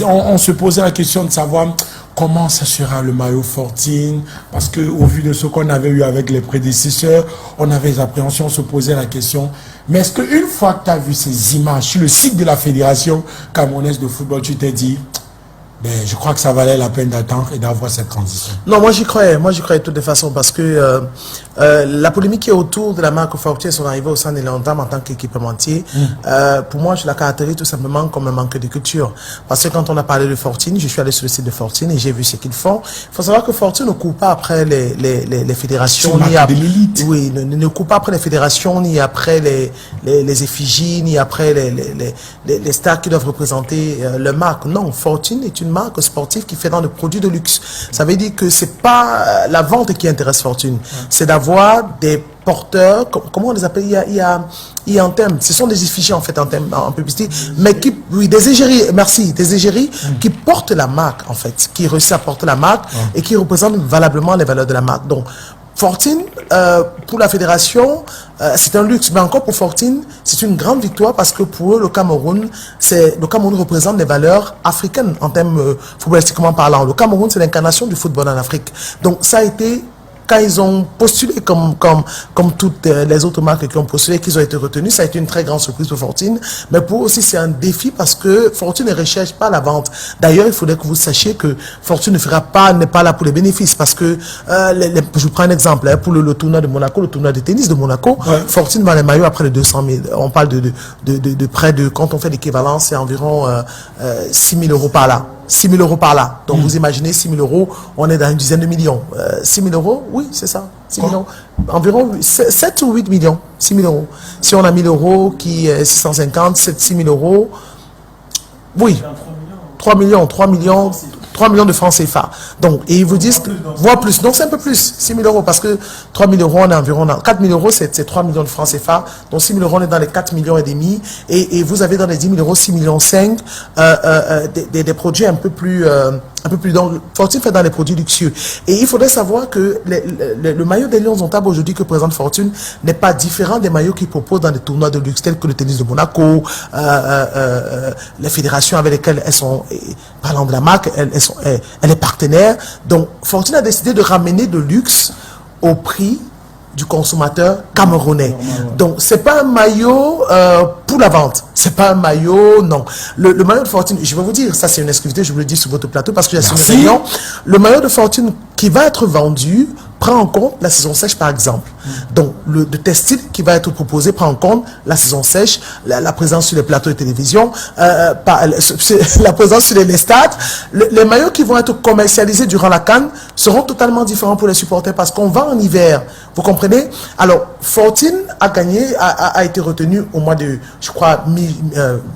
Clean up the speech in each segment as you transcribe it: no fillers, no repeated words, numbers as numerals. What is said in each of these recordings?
On se posait la question de savoir comment ça sera le maillot Fortune, parce qu'au vu de ce qu'on avait eu avec les prédécesseurs, on avait des appréhensions, on se posait la question. Mais est-ce qu'une fois que tu as vu ces images sur le site de la Fédération camerounaise de football, tu t'es dit, ben, je crois que ça valait la peine d'attendre et d'avoir cette transition? Non, moi j'y croyais de toutes les façons, parce que la polémique qui est autour de la marque Fortune, son arrivée au sein des Léondames en tant qu'équipementier, pour moi je la caractérise tout simplement comme un manque de culture. Parce que quand on a parlé de Fortune, je suis allé sur le site de Fortune et j'ai vu ce qu'ils font. Il faut savoir que Fortune ne court pas après les fédérations, ni après, oui, ne court pas après les fédérations, ni après les effigies, ni après les stars qui doivent représenter le marque. Non, Fortune est une marque sportive qui fait dans le produit de luxe. Ça veut dire que c'est pas la vente qui intéresse Fortune, c'est d'avoir des porteurs, comment on les appelle, il y a un thème, ce sont des effigies en fait en thème, en publicité, mais qui, oui, des égéries, merci, des égéries qui portent la marque en fait, qui réussissent à porter la marque et qui représentent valablement les valeurs de la marque. Donc, Fortune, pour la fédération, c'est un luxe, mais encore pour Fortune, c'est une grande victoire parce que pour eux, le Cameroun représente des valeurs africaines en termes footballistiquement parlant. Le Cameroun, c'est l'incarnation du football en Afrique. Donc, ça a été, quand ils ont postulé comme toutes les autres marques qui ont postulé, qu'ils ont été retenus, ça a été une très grande surprise pour Fortune. Mais pour eux aussi, c'est un défi parce que Fortune ne recherche pas la vente. D'ailleurs, il faudrait que vous sachiez que Fortune n'est pas là pour les bénéfices parce que, je vous prends un exemple, hein, pour le tournoi de Monaco, le tournoi de tennis de Monaco, Fortune vend les maillots après les 200 000. On parle de près de, quand on fait l'équivalent, c'est environ 6 000 euros par là. 6 000 euros par là. Donc, vous imaginez 6 000 euros, on est dans une dizaine de millions. 6 000 euros, oui, c'est ça. 6 000 euros. Environ 7 ou 8 millions. 6 000 euros. Si on a 1 000 euros qui est 650, 6 000 euros. Oui. 3 millions de francs CFA. Donc, et ils vous disent, voire plus. Donc, c'est un peu plus, 6 000 euros, parce que 3 000 euros, on est environ, 4 000 euros, c'est 3 millions de francs CFA. Donc, 6 000 euros, on est dans les 4 millions et demi. Et vous avez dans les 10 000 euros, 6 millions 5, des produits un peu plus, donc, Fortune fait dans les produits luxueux. Et il faudrait savoir que le maillot des Lions Indomptables aujourd'hui que présente Fortune n'est pas différent des maillots qu'ils proposent dans des tournois de luxe tels que le tennis de Monaco, les fédérations avec lesquelles elles sont, parlant de la marque, elle est partenaire. Donc, Fortune a décidé de ramener de luxe au prix du consommateur camerounais. Donc, c'est pas un maillot pour la vente. C'est pas un maillot, non. Le maillot de Fortune, je vais vous dire, ça c'est une exclusivité, je vous le dis sur votre plateau parce que j'ai assuré une réunion. Le maillot de Fortune qui va être vendu prend en compte la saison sèche par exemple. Donc, le textile qui va être proposé prend en compte la saison sèche, la présence sur les plateaux de télévision, la présence sur les stades. Les maillots qui vont être commercialisés durant la CAN seront totalement différents pour les supporters parce qu'on va en hiver. Vous comprenez? Alors, Fortune a gagné, a été retenu au mois de, je crois,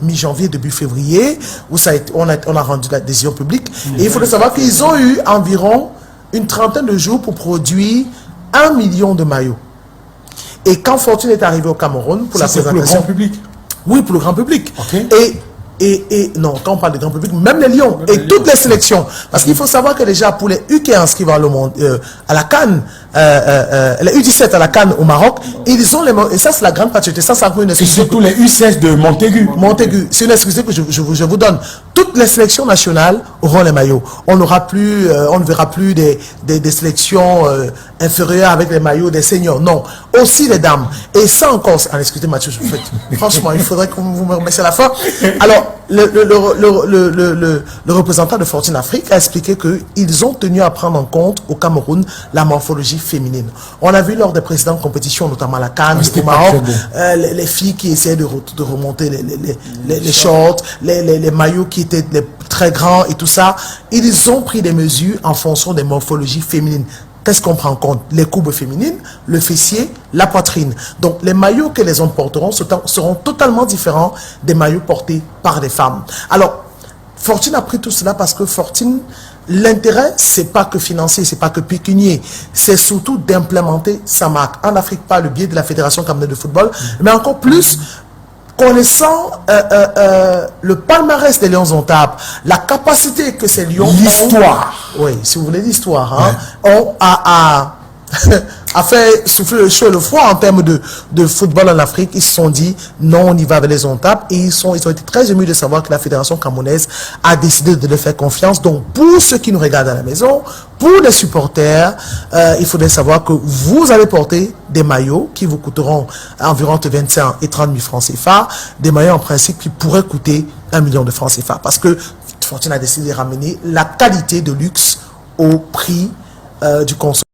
mi-janvier, début février, où on a rendu la décision publique. Et il faudrait savoir qu'ils ont eu environ une trentaine de jours pour produire 1 million de maillots. Et quand Fortune est arrivé au Cameroun pour la présentation... pour le grand public? Oui, pour le grand public. Okay. Et non, quand on parle de grand public, même les Lions et toutes les sélections. Parce qu'il faut savoir que déjà pour les U15 qui vont à la CAN, les U17 à la CAN au Maroc, ils ont et ça c'est la grande patriote. Ça, c'est une exclusivité. C'est surtout les U16 de Montaigu. C'est une exclusivité que je vous donne. Toutes les sélections nationales auront les maillots. On ne verra plus des sélections inférieures avec les maillots des seniors. Non, aussi les dames. Et ça encore, excusez Mathieu, franchement, il faudrait que vous me remettiez à la fin. Alors, le représentant de Fortune Afrique a expliqué qu'ils ont tenu à prendre en compte au Cameroun la morphologie féminine. On a vu lors des précédentes compétitions, notamment la CAN, au Maroc, les filles qui essayaient de remonter les shorts, les maillots qui étaient très grands et tout ça. Ils ont pris des mesures en fonction des morphologies féminines. Qu'est-ce qu'on prend en compte? Les courbes féminines, le fessier, la poitrine. Donc, les maillots que les hommes porteront seront totalement différents des maillots portés par des femmes. Alors, Fortune a pris tout cela parce que Fortune, l'intérêt, c'est pas que financier, c'est pas que pécunier, c'est surtout d'implémenter sa marque en Afrique par le biais de la Fédération camerounaise de football, mais encore plus connaissant le palmarès des Lions Indomptables, la capacité que ces Lions l'histoire. Oui, si vous voulez l'histoire, hein, ont a fait souffler le chaud et le froid en termes de football en Afrique. Ils se sont dit, non, on y va avec les ONTAP. Et ils ont été très émus de savoir que la Fédération camerounaise a décidé de leur faire confiance. Donc, pour ceux qui nous regardent à la maison, pour les supporters, il faudrait savoir que vous allez porter des maillots qui vous coûteront environ entre 25 et 30 000 francs CFA. Des maillots en principe qui pourraient coûter 1 million de francs CFA. Parce que Fortune a décidé de ramener la qualité de luxe au prix du consommateur.